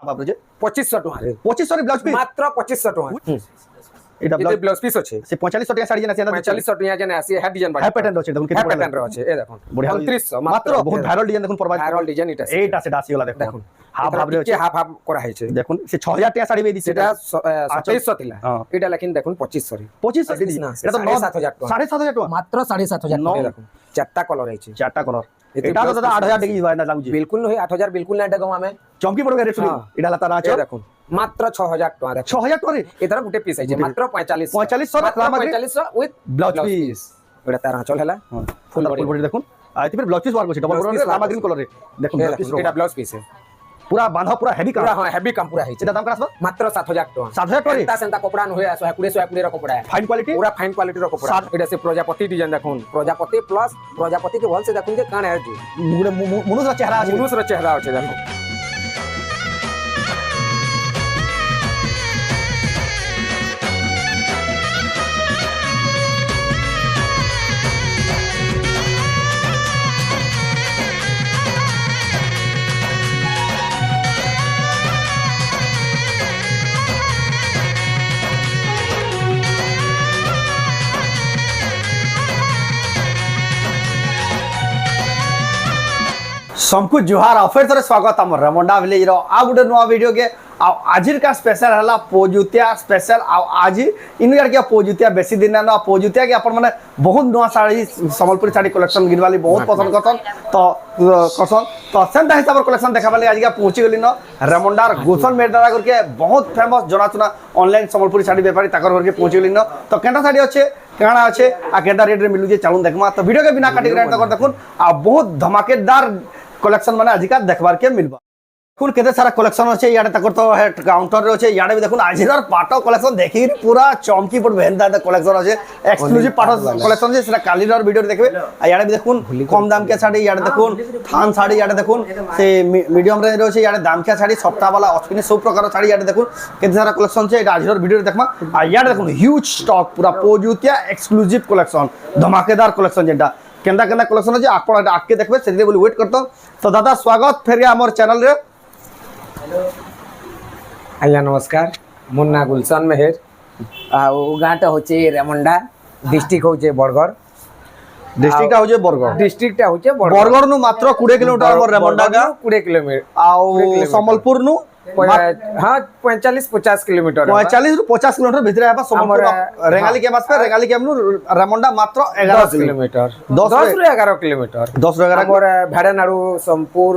বাবরে যে 2500 টাকা 2500 রে ব্লাউজ পিস মাত্র 2500 টাকা এটা ব্লাউজ পিস আছে সে 4500 টাকা শাড়ি জানা আছে না 4500 টাকা জানে আসি হেড ডিজাইন হ্যাঁ প্যাটার্ন আছে দেখুন হেড প্যাটার্ন আছে এই দেখুন 2900 মাত্র বহুত ভাইরাল ডিজাইন দেখুন পরবা ভাইরাল ডিজাইন এটা এইটা সেটা আসিওলা দেখুন হাফ হাফ রে আছে হাফ হাফ করা হয়েছে দেখুন সে 6000 টাকা শাড়ি দিছে এটা 2700 ଥିଲା এটা লেকিন দেখুন 2500 রে 2500 দিছে এটা তো 7500 টাকা 7500 টাকা মাত্র 7500 দেখুন চারটা কালার আছে চারটা কালার এটা তো দাদা 8000 টাকা হয় না লাগুজি বিলকুল নয় 8000 বিলকুল না এটা আমি চমকি পড়বে রেট শুনি এটা লাতা আছে দেখুন মাত্র 6000 টাকা দেখুন 6000 টাকা রে এটার গুটে পিস আছে মাত্র 4500 4500 উইথ ব্লাউজ পিস এটা তার আঁচল হেলা ফুল বডি দেখুন আর এতে ব্লাউজ পিস ওয়ার্ক আছে ডবল বর্ডার রামা গ্রিন কালারে দেখুন এটা ব্লাউজ পিস পুরা বাঁধা পুরা হেভি পুরা কালার হ্যাঁ হেভি কাম পুরা হইছে এটা দাম কাছে মাত্র 7000 টাকা 7000 টাকা রে তা সেন্তা কপড়া ন হয়ে আসো কুড়ে র কপড়া ফাইন কোয়ালিটি পুরা ফাইন কোয়ালিটির কপড়া এটা সে প্রজাপতি ডিজাইন দেখুন প্রজাপতি প্লাস প্রজাপতি কে ভাল সে দেখুন যে কান আছে মনুষ্য চেহারা আছে মনুষ্যর চেহারা আছে দেখুন सबको जुहार और फिर थोड़े स्वागत हम रेमुंडा विलेज रो आ गुटे नुआ वीडियो के आज का स्पेशल हला पोजुतिया स्पेशल आज इन यार के पोजुतिया बेसी दिन ना पोजुतिया के अपन माने बहुत नुआ साड़ी संबलपुरी साड़ी कलेक्शन गिनवाली बहुत पसंद करसन तो सेंटा हिसाब कलेक्शन देखा वाली आज के पहुंची गली न रेमुंडार गुलशन मेडरा करके बहुत फेमस जनाचुना ऑनलाइन संबलपुरी साड़ी व्यापारी ताकर करके पहुंची गली न तो केंटा साड़ी अच्छे काना अच्छे आ केंटा रेट रे मिलु जे चालू देखमा तो वीडियो के बिना काटी ग्राइंड तक देखुन आ बहुत धमाकेदार कलेक्शन माने आज का देखबार के मिलबा देखुन केते सारा कलेक्शन আছে ইয়াডে তাকর তো কাউন্টার রে আছে ইয়াডে भी দেখুন আজিরার পাটো कलेक्शन দেখি পুরা চমকি পড়বে হেনদা कलेक्शन আছে এক্সক্লুসিভ পাটো कलेक्शन আছে সেটা কালিরার ভিডিও দেখবে আর ইয়াডে भी দেখুন কম দাম কে শাড়ি ইয়াডে দেখুন থান শাড়ি ইয়াডে দেখুন সে মিডিয়াম রেঞ্জ আছে ইয়াডে দাম কে শাড়ি সপ্তাহ वाला অস্পিনি সব প্রকার শাড়ি ইয়াডে দেখুন কেতে সারা कलेक्शन আছে এটা আজিরার ভিডিও দেখমা আর ইয়াডে দেখুন হিউজ স্টক পুরা পোজুতিয়া এক্সক্লুসিভ कलेक्शन धमाकेदार कलेक्शन যেটা केंदा केंदा कलेक्शन আছে আপন আটকে দেখবে সেদিকে বলি ওয়েট করতো তো দাদা স্বাগত ফেরিয়া আমার চ্যানেল রে আজ্ঞা নমস্কার মোর না গুলশন মেহের আর ও গাঁটা হচ্ছে রেমন্ডা ডিস্ট্রিক্ট হচ্ছে বরগড় ডিস্ট্রিক্টটা হচ্ছে বরগড় ডিস্ট্রিক্টটা হচ্ছে বরগড় নু মাত্র 20 কিলোমিটার আমার রেমন্ডা গা 20 কিলোমিটার আও সম্বলপুর নু हाँ 45-50 किलोमीटर 45 रु 50 किलोमीटर भीतर है सम्बलपुर रेंगाली के पास पे रेंगाली के हमनु रेमंडा मात्र 11 किलोमीटर 10 ରୁ 11 किलोमीटर 10 ରୁ 11 हमर भेड़नाडू सोमपुर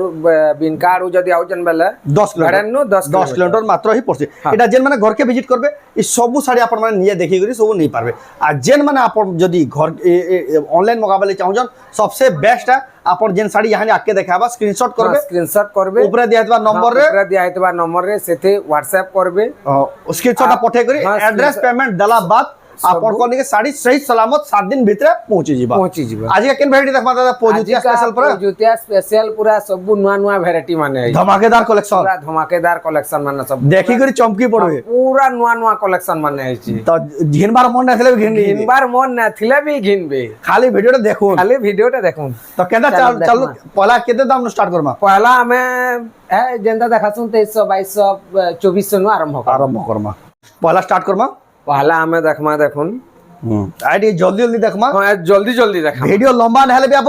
बिनकाडू जदी आउजन बेले 10 किलोमीटर भेड़नु 10 किलोमीटर मात्र ही पड़ছে এটা যেন মানে ঘরকে ভিজিট করবে এই সব শাড়ি আপন মানে নিয়ে দেখি করি সব নেই পারবে আর যেন মানে আপন যদি ঘর অনলাইন মগাবালে চাহুজন সবসে বেস্ট है আপন যেন শাড়ি ইয়ানি আকে দেখাবা স্ক্রিনশট করবে উপরে দিয়া হেতবা নম্বর রে সেতে WhatsApp করবে স্ক্রিনশটটা পঠাই করি এড্রেস পেমেন্ট দেলা বাদ আপন কোনি के साड़ी सही सलामत 7 दिन भीतर पहुंची जीबा आज के केन वैरायटी देखबा दादा पोजुतिया स्पेशल पर पोजुतिया स्पेशल पूरा सब नुआ वैरायटी माने धमाकेदार कलेक्शन पूरा धमाकेदार कलेक्शन माने सब देखि करी चमकी पड़वे पूरा नुआ कलेक्शन माने आइछि तो घिनबार मन ना थिले घिनबार मन ना थिले भी घिनबे खाली वीडियोटा देखुन तो केदा चल पहला केते दाम स्टार्ट करमा पहला हमें है जेंदा देखासुन 2300 2200 नु आरंभ करमा पहला स्टार्ट करमा पहला हमें देखमा देखुन आईडी जल्दी देखमा हां जल्दी देखा वीडियो लंबा नहले भी आप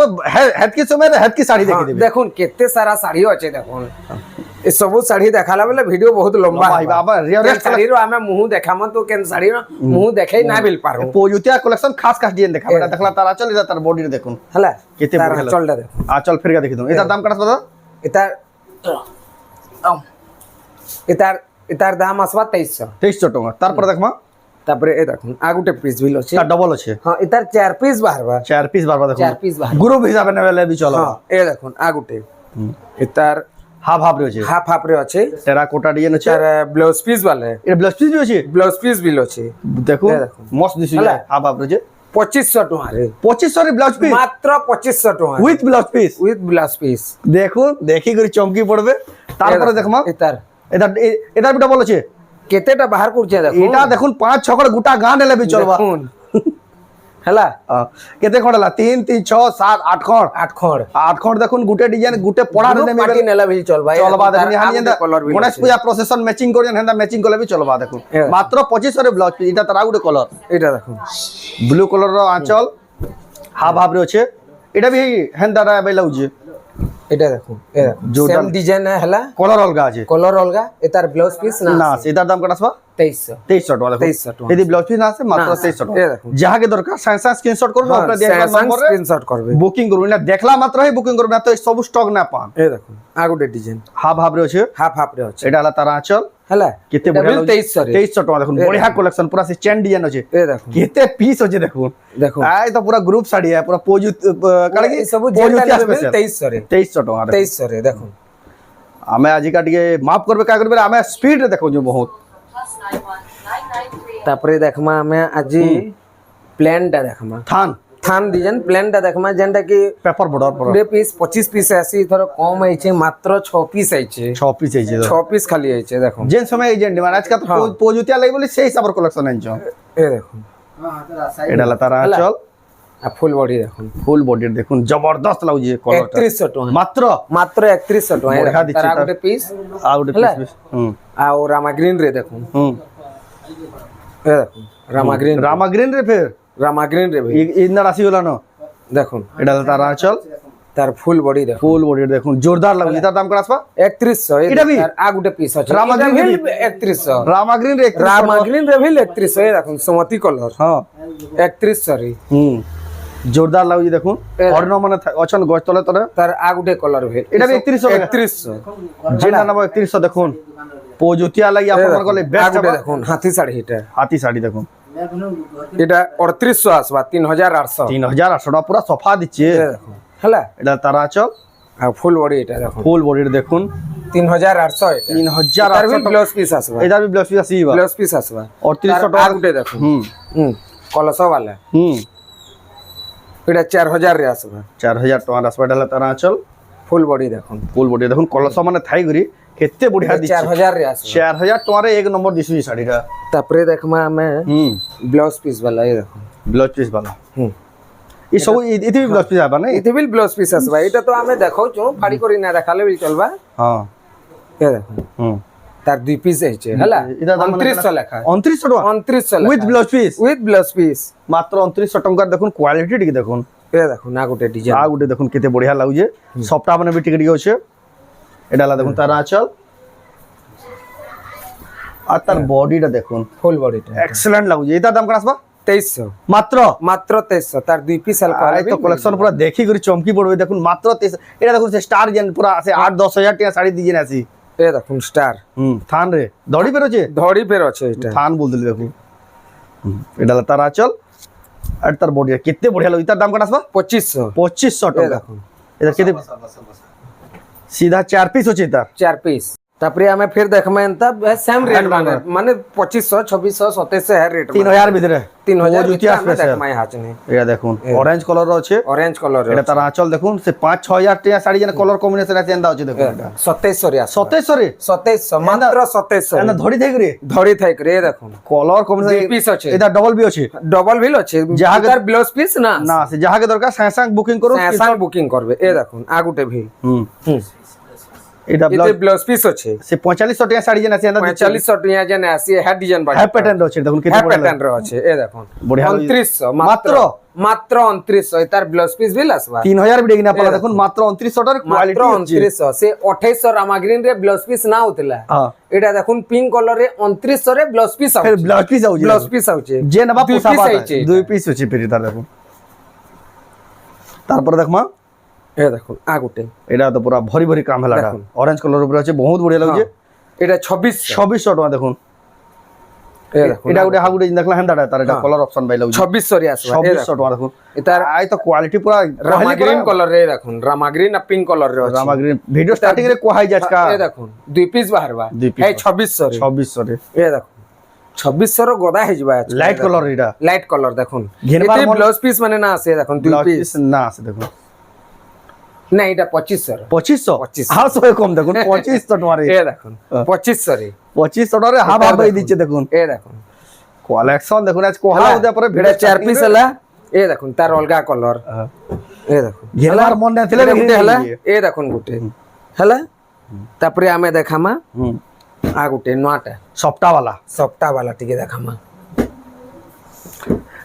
हेड के समय हेड की साड़ी देखि देबे देखुन केते सारा साड़ी আছে দেখুন ए सब साड़ी देखाला बेले वीडियो बहुत लंबा भाई बाबा रियल साड़ी रो हमें मुंह देखाम तो केन साड़ी रो मुंह देखै ना बिल पारो पोजुतिया कलेक्शन खास डिजाइन देखा बेटा देखला तारा चल इधर तार बॉडी देखुन हला केते चलटा देखो आ चल फिर के देखि दो इधर दाम कटा बता इतार दाम आसबा 2300 টাকা তারপর দেখমা তারপরে এ দেখুন আগুটে পিস বিল আছে তা ডবল আছে हां इतार 4 পিস বারবা 4 পিস বারবা দেখুন 4 পিস বারবা গ্রুপ হিসাবে নেবেলে भी চলো हां এ দেখুন আগুটে इतार হাফ রে আছে হাফ রে আছে টেরাকোটা ডিজাইন আছে চার ব্লাউজ পিস वाले এটা ব্লাউজ পিস আছে ব্লাউজ পিস বিল আছে দেখুন মস্ত দিছি হাফ রে 2500 টাকা রে 2500 রে ব্লাউজ পিস মাত্র 2500 টাকা উইথ ব্লাউজ পিস দেখুন দেখি করে চমকি পড়বে তারপরে দেখমা এটা বিটা বল আছে কেতেটা বাহার করছে দেখুন এটা দেখুন 5-6 করে গোটা গান এলে भी চলবা ହେଲା কেতে খড় হলা 3 3 6 7 8 খড় 8 খড় 8 খড় দেখুন গুটে ডিজাইন গুটে পড়া রে নেমে পার্টি নেলা ভি চলবা চলবা দেখুন ইহানি যেটা গণেশ পূজা প্রসেসন ম্যাচিং করছেন হেন্দা ম্যাচিং করলে भी চলবা দেখুন মাত্র 2500 রে ব্লাউজ পিস এটা তার গুটে কলর এটা দেখুন ব্লু কলর র আঁচল হাফ হাফ রে আছে এটা भी হেন্দা রা ব্লাউজ এটা দেখুন সেম ডিজাইন হেলা কলর অলগা আছে কলর অলগা এটার ব্লাউজ পিস না না এটার দাম কত আসবা 2300 2300 টাকা দেখুন 2300 টাকা। যদি ব্লাউজ পিস না আছে মাত্র না, 2300 এই টাকা দেখুন। যাহাকে দরকার সাথে সাথে স্ক্রিনশট করুন আপনারা দিয়ে নম্বরে স্ক্রিনশট করবে বুকিং করুন না দেখলা মাত্র হি বুকিং করুন না তো সব স্টক না পান এই দেখুন আগুটে ডিজাইন হাফ হাফ রে আছে হাফ হাফ রে আছে এটা হলা তার আঁচল হেলা কেতে এটা বড়িয়া বিল 2300 রে 2300 টাকা দেখুন বড়িয়া কালেকশন পুরা সে চেন ডিজাইন আছে এই দেখুন কেতে পিস আছে দেখুন দেখুন আই তো পুরা গ্রুপ শাড়ি है पूरा पोजु काले की এই সব पोजुतिया জেটা বিল स्पेशल 2300 রে 2300 টাকা 2300 রে দেখুন हमें आज का टिके माफ करबे का करबे हमें स्पीड रे देखो जो बहुत তারপরে দেখমা আমি আজি প্ল্যানটা দেখমা थान থান ডিজাইন প্ল্যানটা দেখমা যেটা কি पेपर बॉर्डर पर পুরে পিস 25 পিস আসি ধর কম আইছে মাত্র 6 পিস আইছে 6 पीस है 6 পিস খালি আইছে দেখুন जेन समय एजेंट डिमांड आज का तो पोजुतिया लई बोली সেই হিসাবের কালেকশন আনছো এই দেখুন এটা লা তারা হেলা। চল আর ফুল বডি দেখুন ফুল বডি দেখুন জবরদস্ত লাগুজি কলরটা 3100 টাকা মাত্র মাত্র 3100 টাকা বঢ়িয়া দিচ্ছে তার তার। আগুটে পিস আউট হেলা। পিস হুম আর রামা গ্রিন রে দেখুন হুম এই দেখুন রামা গ্রিন रामा ग्रीन रे फिर রামা গ্রিন রে ভাই ইন্দা রাশি হলো না দেখুন এটা লা তারা চল তার ফুল বডি দেখুন ফুল বডি দেখুন জোরদার লাগুজি তার দাম কত আসবা 3100 এটা ভি? তার আগুটে পিস আছে রামা এটা green V V? 3100 Rama green रे রামা গ্রিন রে ভি 3100 এই দেখুন সমতি কালার हां 3100 রে হুম জোরদার লাগুজি দেখুন এ- অর্ণ মানে অছন গছ তলে তলে তার আগুটে কালার ভি এটা ভি 3100 টাকা। 3100 যেটা নাম 3100 দেখুন পোজুতিয়া লাগি আপনার গলে বেস্ট আগুটে দেখুন হাতি শাড়ি এটা হাতি শাড়ি দেখুন এটা 3800 আসবা 3800 3800 টাকা পুরা সফা দিচ্ছে এই দেখুন হেলা এটা তারা চল আর ফুল বডি এটা দেখুন ফুল বডির দেখুন 3800 এটা 3800 তার ভি টাকা ব্লাউজ পিস আসবা এটা भी ब्लाउज पीस आसीबा ব্লাউজ পিস আসবা 3800 তার টাকা আগুটে দেখুন হুম কলস वाला হুম এটা 4000 রে আসবা 4000 টাকা আসবাটা হলা তারা চল ফুল বডি দেখুন ফুল বডি দেখুন কলস মানে থাই গরি কেতে বড়িয়া দিচ্ছে 4000 রে আসবা 4000 টাকা এক নম্বর দিছি শাড়িটা তারপরে দেখমা আমি হুম ব্লাউজ পিস वाला এই দেখুন ব্লাউজ পিস वाला হুম এই সব ইতি भी ব্লাউজ পিস আবা নাই এতে বিল ব্লাউজ পিস আসবা এটা তো আমি দেখাউছু ফাড়ি করি না দেখালে বিল চলবা হ্যাঁ এই দেখুন হুম তার দুই পিস আইছে হেলা এটা দাম 2900 লেখা 2900 টাকা 2900 লেখা with blouse piece with blouse piece মাত্র 2900 টাকা দেখুন কোয়ালিটি টিকে দেখুন এই দেখুন না গোটে ডিজাইন আ গুটে দেখুন কেতে বড়িয়া লাগুছে সবটা মানে বি টিকে টিকে আছে এটা হলা দেখুন তারা চল আর তার বডিটা দেখুন ফুল বডিটা এক্সেলেন্ট লাগুছে এটা দাম কত আসবা 2300 মাত্র মাত্র 2300 তার দুই পিস হালকা এই তো কালেকশন পুরো দেখি করে চমকি পড়বে দেখুন মাত্র 2300 এটা দেখুন স্টার জেন পুরো আছে 8-10 হাজার টাকা শাড়ি দিয়ে আসি এই দেখুন স্টার হুম থান রে দড়ি বেরোছে ধড়ি পের আছে এটা থান বলতে দেখুন এটা হলো তার আঁচল আর তার বডি কেতে বড়িয়া লাগে তার দাম কত আসবা 2500 2500 এই টাকা দেখুন এটা কেতে সিধা 4 পিস আছে তার 4 পিস তারপরে আমি ফির দেখমা এনতা সেম রেট মানে 2500 2600 2700 है रेट 3000 ভিতরে 3000 জুতিয়া আমি স্পেশাল দেখমা হাচনে এটা দেখুন অরেঞ্জ কালার আছে অরেঞ্জ কালার এটা তার আঁচল দেখুন সে 5-6000 টাকা শাড়ি যেন কালার কম্বিনেশন আছে এন্দা আছে দেখুন এটা 2700 রে 2700 রে 2700 মাত্র 2700 এন্দা ধরি থাকি রে ধড়ি থাই করে দেখুন কলার কম্বিনেশন দুই piece আছে। এটা ডবল বি আছে ডবল বিল আছে যাহাকে- তার ব্লাউজ পিস না না আছে যাহাকে দরকার স্যামসাং বুকিং করুন স্যামসাং বুকিং করবে এই দেখুন আগুটে ভি হুম হুম এটা এতে ব্লাউজ পিস আছে সে 4500 টাকা শাড়ি যেন আছে এন্দা 4500 টাকা জানে আসি হ্যাঁ ডিজাইন বাড়ি হ্যাঁ প্যাটার্ন আছে দেখুন কেতে হ্যাঁ বড়িয়া প্যাটার্ন রে আছে এই দেখুন বঢ়িয়া 2900 মাত্র? মাত্র 2900 তার ব্লাউজ পিস বিল আসবা 3000 বিডি কিনা পালা দেখুন মাত্র 2900 টাকার মাত্র কোয়ালিটি আছে 2900 সে 2800 রামাগ্রিন রে ব্লাউজ পিস না হতলা হ্যাঁ এটা দেখুন পিঙ্ক কলর রে 2900 রে ব্লাউজ পিস ফের আছে ব্লাউজ পিস আউছে ব্লাউজ পিস আছে যে নেবা দুই পোষা piece পাতা আইছে দুই পিস আছে ফেরি তার দেখুন তারপরে দেখমা এই দেখুন আগুটে এটা তো পুরা ভরি ভরি কাম হেলাটা দেখুন। অরেঞ্জ কালার উপরে আছে বহুত বড়িয়া লাগছে এটা 2600 2600 টাকা দেখুন এই দেখুন এটা ওটা হাগুড়ে দেখলা হ্যান্ডাটা তার এটা কালার অপশন বাই লাগছে 2600 রে আসবা এই 2600 টাকা দেখুন এটার আই তো কোয়ালিটি পুরা রামাগ্রিন কলর রে দেখুন রামাগ্রিন আর পিঙ্ক কলর রে আছে রামাগ্রিন ভিডিও স্টার্টিং রে কোহাই যাচকা এই দেখুন দুই পিস বাহারবা দুই piece এই 2600 রে 2600 রে এই দেখুন 2600 র গদা হয়ে যাবে লাইট কালার এটা লাইট কলর দেখুন ঘেনবার এতে মন- ব্লাউজ পিস মানে না আছে দেখুন দুই ব্লাউজ পিস পিস না আছে দেখুন না এটা 2500 র 2500 2500 আর সবাই কম দেখুন 2500 টাকা রে এই দেখুন 2500 রে 2500 টাকা রে হাফ হাফ হয়ে দিচ্ছে দেখুন এই দেখুন কালেকশন দেখুন আজ কোহালা উদয় পরে এটা 4 পিস হলা এ দেখুন তার অলগা কলর এ দেখুন ঘেরবার মন না ଥିଲେ এটা গুটে হেলা এ দেখুন গুটে হেলা তারপরে আমি দেখামা आ गुटे नोटा सप्ता वाला टिके देखामा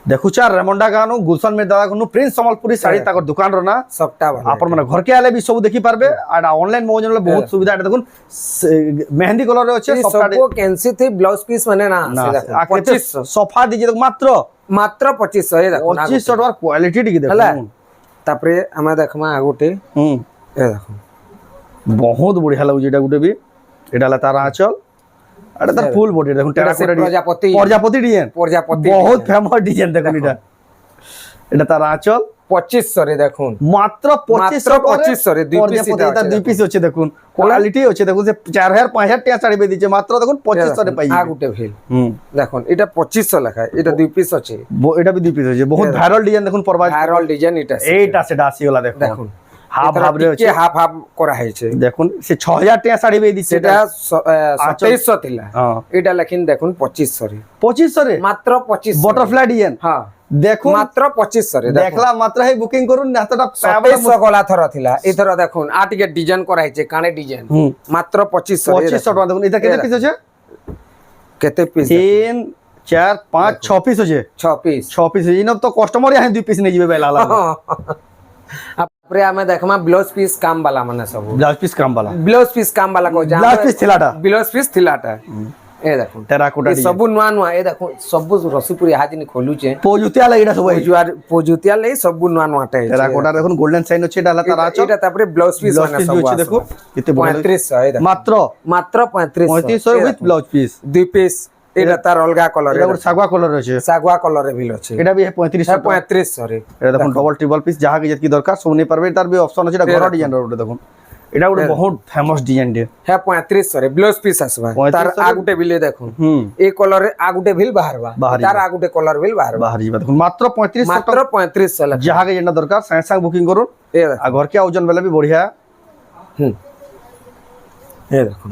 देखुचा रेमंडा गानो गुलशन में दादा कोनो प्रिंस संबलपुरी साड़ी ताकर दुकान रो ना सप्ता वाला आपन माने घर के आले भी सब देखि पारबे आ ऑनलाइन मोजन ले बहुत सुविधा है देखुन मेहंदी कलर रे अछि सप्ता सबको कैंसी थी ब्लाउज पीस माने ना से देखो 2500 सोफा दीजिए देखो मात्र 2500 ये देखो 2500 टका क्वालिटी टिके देखो हला तापरे हमें देखमा आ गुटे ए देखो बहुत बढ़िया लागु जेटा गुटे भी এটা হলো তার আঁচল এটা তার ফুল বডি দেখুন টেরাকোটা প্রজাপতি ডিজাইন বহুত ফেমাস ডিজাইন দেখুন এটা তার আঁচল 2500 রে দেখুন মাত্র 2500 রে দুই পিস এটা দুই পিস হচ্ছে দেখুন কোয়ালিটি হচ্ছে দেখুন যে 4000 5000 টাকা শাড়ি দিচ্ছে মাত্র দেখুন 2500 রে পাই আগুটে ভিল দেখুন এটা 2500 লেখা এটা দুই পিস আছে এটা भी দুই পিস হচ্ছে বহুত ভাইরাল ডিজাইন দেখুন ভাইরাল ডিজাইন এটা সেটা আসিওলা দেখুন হাফ হাফ রে আছে হাফ করা হয়েছে দেখুন সে 6000 টাকা শাড়ি বেই দিছে এটা 2700 থিলা এটা লেকিন দেখুন 2500 রে 2500 রে মাত্র 2500 বাটারফ্লাই ডিজাইন হ্যাঁ দেখুন মাত্র 2500 রে দেখলা মাত্র হে বুকিং করুন না তোটা 2700 গলা থরা থিলা এথর দেখুন আ টিকে ডিজাইন করা হয়েছে কানে ডিজাইন মাত্র 2500 টাকা দেখুন এটা কেতে পিস আছে কেতে পিস 3 4 5 6 পিস আছে 6 পিস ইনব তো কাস্টমার यहाँ দুই পিস নেই যাবে বেলা après ଆମେ ଦେଖମା ବ୍ଲାଉଜ ପିସ୍ କାମ ବାଲା ମାନେ ସବୁ ब्लाउज पीस काम वाला को ब्लाउज पीस थिलाटा ବ୍ଲାଉଜ ପିସ୍ ଥିଲାଟା ଏ ଦେଖୁন टेराकोटा ଏ ସବୁ ନୂଆ ନୂଆ ଏ ଦେଖୁन ସବୁ ରସିପୁରୀ ହାଜିନି ଖୋଲୁଛେ पोजुतिया लाइडा सब है ପୋଜୁତିଆ ଲାଗି ସବୁ ନୂଆ ନୂଆଟା ହେଇଛି टेराकोटा देखुन गोल्डन साइन ଅଛି डाला तार आचो এটা তারপরে ব্লাউজ পিସ୍ ब्लाउज মানে पीस ସବୁ ଅଛି देखो कितने बड़ा 3500 ଏ দেখুন मात्र মাত্র 3500 विथ ब्लाउज पीस দুই পিস এটা তার অলগা কলর এটা ଗୋଟେ ଶାଗୁଆ କଲର ଅଛି ଶାଗୁଆ କଲର ରେ ভিল ଅଛି এটা भी है 3500 3500 রে এটা দেখুন ডবল ট্রিপল পিস যাହା কি যেতকি দরকার সব নেই পারবে তার भी অপশন আছে এটা ঘর ডিজাইন র দেখুন এটা ଗୋଟେ বহুত ফেমাস ডিজাইন দে है 3500 রে ব্লাউজ পিস আসবা তার আগুটে বিলে দেখুন এই কলর রে আগুটে ভিল বাহারবা তার আগুটে কলর ভিল বাহারবা বাহার ଯିବା দেখুন মাত্র 3500 মাত্র 3500 লাখ যাହା কি যেটা দরকার সাথে সাথে বুকিং করুন आ घर के ওজন বেলা भी बढ़िया এ দেখুন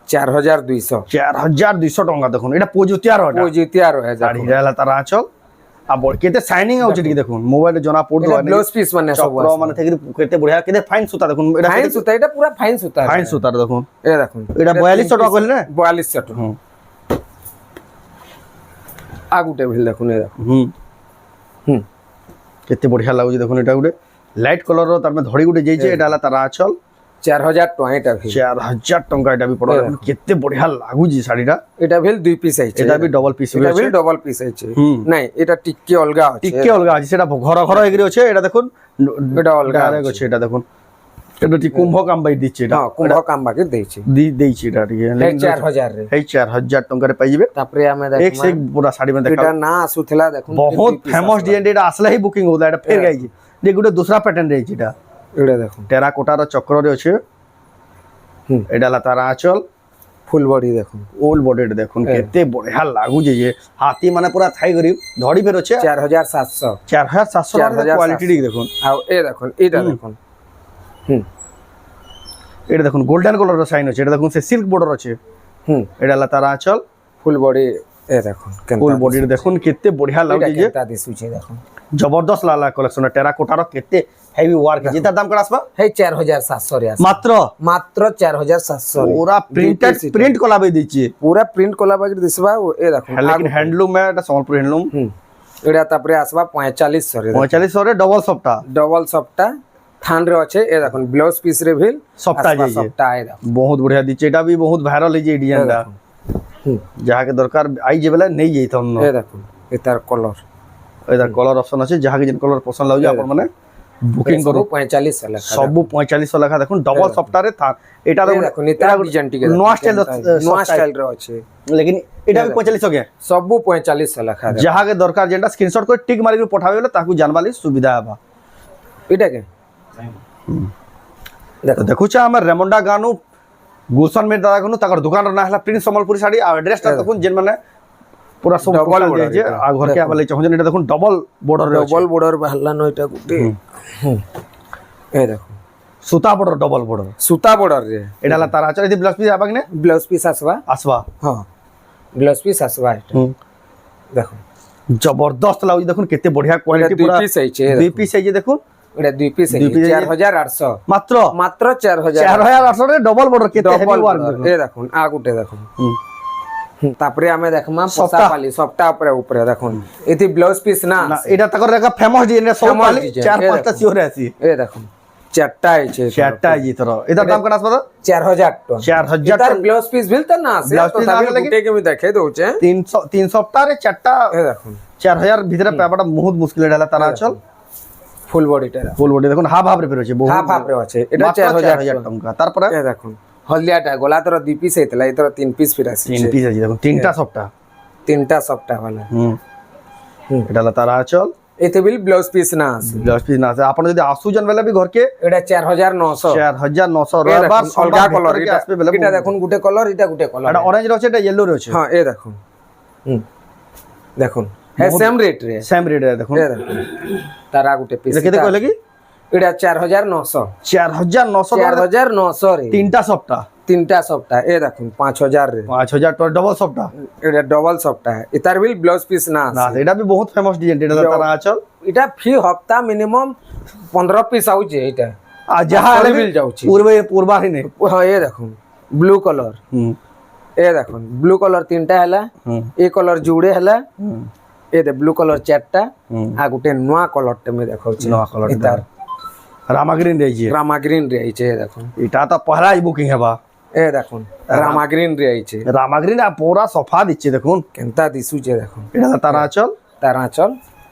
4200 4200 টাকা দেখুন এটা পজুতিয়ার এটা পজুতিয়ার হয় গাড়ি হেলা তার আঁচল आ केते शाइनिंग आउछ टिके देखुन मोबाइल जना पड़ दो ब्लाउज पीस माने सब चक्र माने थेकि केते बढ़िया केते फाइन सूता देखुन एटा फाइन सूता এটা পুরা ফাইন সুতা দেখুন এ দেখুন এটা 4200 টাকা কইলে না 4200 টাকা আগুটে ভিল দেখুন এ দেখুন কেতে बढ़िया लागु দেখুন এটা গুটে লাইট কলর র তার মে ধড়ি গুটে যাইছে এটা হলা তার আঁচল 4000 টাকা এটা ভিল 4000 টাকা এটা भी পড়া কেতে बढ़िया लागु জি শাড়িটা এটা ভিল দুই পিস আইছে এটা भी ডবল পিস এটা ভিল ডবল পিস আইছে নাই এটা টিকে অলগা আছে টিকে অলগা আছে সেটা ঘর ঘর এগরি আছে এটা দেখুন এটা অলগা আছে এটা দেখুন এটা টি কুম্ভ কাম বাই দিচ্ছে এটা কুম্ভ কাম বাকি দেইছে দেইছে এটা টিকে 4000 রে এই 4000 টাকা রে পাই যাবে তারপরে আমি দেখো এক সে পুরা শাড়ি में देखा এটা না আসুথলা দেখুন बहुत फेमस डिजाइन এটা আসলে ही बुकिंग होता এটা ফের গাইছে যে গুটে दूसरा पैटर्न রইছে এটা এটা দেখুন টেরাকোটার চক্র রে আছে এটা লা তার আঁচল ফুল বডি দেখুন ওল বডি দেখুন কেতে বঢ়িয়া লাগু যে হাতি মানে পুরা থাই গরি ধড়ি ফের আছে 4700 4700 টাকা কোয়ালিটি দেখুন আর এ দেখুন এটা দেখুন এটা দেখুন গোল্ডেন কালার সাইন আছে এটা দেখুন সে সিল্ক বর্ডার আছে এটা লা তার আঁচল ফুল বডি এ দেখুন ফুল বডি দেখুন কেতে বঢ়িয়া লাগু যে এটা দিসুছে দেখুন জবরদস্ত লালা কালেকশন টেরাকোটার কেতে হেভি ওয়ার্ক যেটা দাম করা আসবা হে 4700 রে মাত্র 4700 पूरा प्रिंटेड प्रिंट कोलाबे दिछि पूरा प्रिंट कोलाबे दिसबा ए देखो लेकिन हैंडलूम में এটা সম্বলপুর হ্যান্ডলুম এডা তারপরে আসবা 4500 রে 4500 রে ডবল সফটা থান রে আছে এ দেখুন ব্লাউজ পিস রে ভিল সফটা যাইছে সফটা এ দেখো বহুত बढ़िया দিচ্ছে এটা भी बहुत ভাইরাল এই যে ডিজাইনটা যাহাকে দরকার আই যে বেলা নেই যাইতো অন্য এ দেখুন এ তার কলর এটার কলর অপশন আছে যাহাকে যেন কলর পছন্দ লাগুছে আপন মানে বুকিং করো 45 লেখা সব 4500 লেখা দেখুন ডবল সফটারে থান এটা দেখুন এটা ডিজাইন টিকে নোয়া স্টাইল রে আছে लेकिन এটা भी 4500 के सब 45 লেখা যাহাকে দরকার যেটা স্ক্রিনশট করে টিক মারি পঠাবে বলে তাকু জানবালি সুবিধা হবে এটা কে দেখুছ আমার রেমন্ডা গানু গুলশন में दादा गनु ताकर दुकान ना हला प्रिंस संबलपुरी साड़ी आ एड्रेस ता देखुन जेन माने पूरा सब डबल जे आ घर के वाले चाहजन এটা দেখুন ডবল বর্ডার বাহলা ন এটা গুটে এই দেখো সুতা বর্ডার ডবল বর্ডার সুতা বর্ডার রে এটা লা তার আচরে দি ব্লাউজ পিস আবাক নে ব্লাউজ পিস আসবা আসবা হ্যাঁ ব্লাউজ পিস আসবা এটা দেখো জবরদস্ত লাগুଛି দেখুন কেতে বঢ়িয়া কোয়ালিটি দুই পুরা piece ହେଇଛି, দুই পিস ହେଇଛି দেখুন এটা দুই পিস দুই piece 4800 মাত্র মাত্র 4000 4800 রে ডবল বর্ডর কেতে হেভি ডবল ওয়ার্ক এ দেখুন আ গুটে দেখুন হুম তারপরে আমি দেখমা সপ্তা। পসা পালি সবটা উপরে উপরে দেখুন এটি ব্লাউজ পিস না না এটা তাকর রেখা ফেমাস ডিজাইন সব Famous পালি design, চার এ পাঁচটা দেখুন। সিওর আছে এ দেখুন চারটা আছে চারটা আছে তোর এটার দাম কত আসবে 4000 টাকা 4000 তার টাকা ব্লাউজ পিস ভিল তো না আছে Blouse তো piece তাহলে না লাগে? গুটে কে আমি দেখাই দউছে 300 সপ্তাহে চারটা এ দেখুন 4000 ভিতরে পাবাটা বহুত মুশকিল এটা তারা চল ফুল বডিটা ফুল বডি দেখুন হাফ হাফ রে বেরোছে বহুত হাফ হাফ রে আছে এটা মাত্র 4000 টাকা টাকা তারপরে এ দেখুন হলদিয়াটা গোলা তোর দুই পিস হইতলা এই তোর তিন পিস ফির আছে তিন পিস আছে দেখুন তিনটা সপ্তাহ তিনটা সপ্তাহ वाला হুম এটা হলো তারা চল এতে বিল ব্লাউজ পিস না আছে ব্লাউজ পিস না আছে আপন যদি আসুজন বেলা বি ঘরকে এটা 4900 4900 এ রবিবার দেখুন, অলগা কলর কে আসবে বেলা এটা দেখুন গুটে কলর এটা গুটে কলর এটা অরেঞ্জ রয়েছে এটা ইয়েলো রয়েছে হ্যাঁ এ দেখুন দেখুন হ্যাঁ সেম রেট রে সেম রেট দেখুন এ দেখুন তারা গুটে পিস এটা কেতে কইলে কি এটা 4900 4900 টাকা 4900 রে তিনটা সপ্তাহ তিনটা সপ্তাহ এ দেখুন 5000 রে 5000 টাকা ডবল সপ্তাহ এটা ডবল সপ্তাহ এটার বিল ব্লাউজ পিস না না আছে এটা বি বহুত ফেমাস ডিজাইন এটা তারা চল এটা ফি হপ্তা মিনিমাম 15 পিস আউছে এটা আর যাহা সরি হলে বিল যাଉଛି পূর্বাহি নেই হ্যাঁ এ দেখুন ব্লু কলর হুম এ দেখুন ব্লু কলর তিনটা হেলা হুম এ কলর জুড়ে হেলা হুম এ দে ব্লু কলর চারটা হুম আর গোটে নয়া কলরটা মে দেখাଉଛି নয়া colour টা এটার রামা গ্রিন রয়েছে রামা গ্রিন রে আইছে এ দেখুন এটা তো পহলা বুকিং হেবা এ দেখুন রামা গ্রিন রে আইছে রামা গ্রিন পুরা সফা দিচ্ছে দেখুন কেনতা দিসুছে দেখুন এটা তারা চল তার আঁচল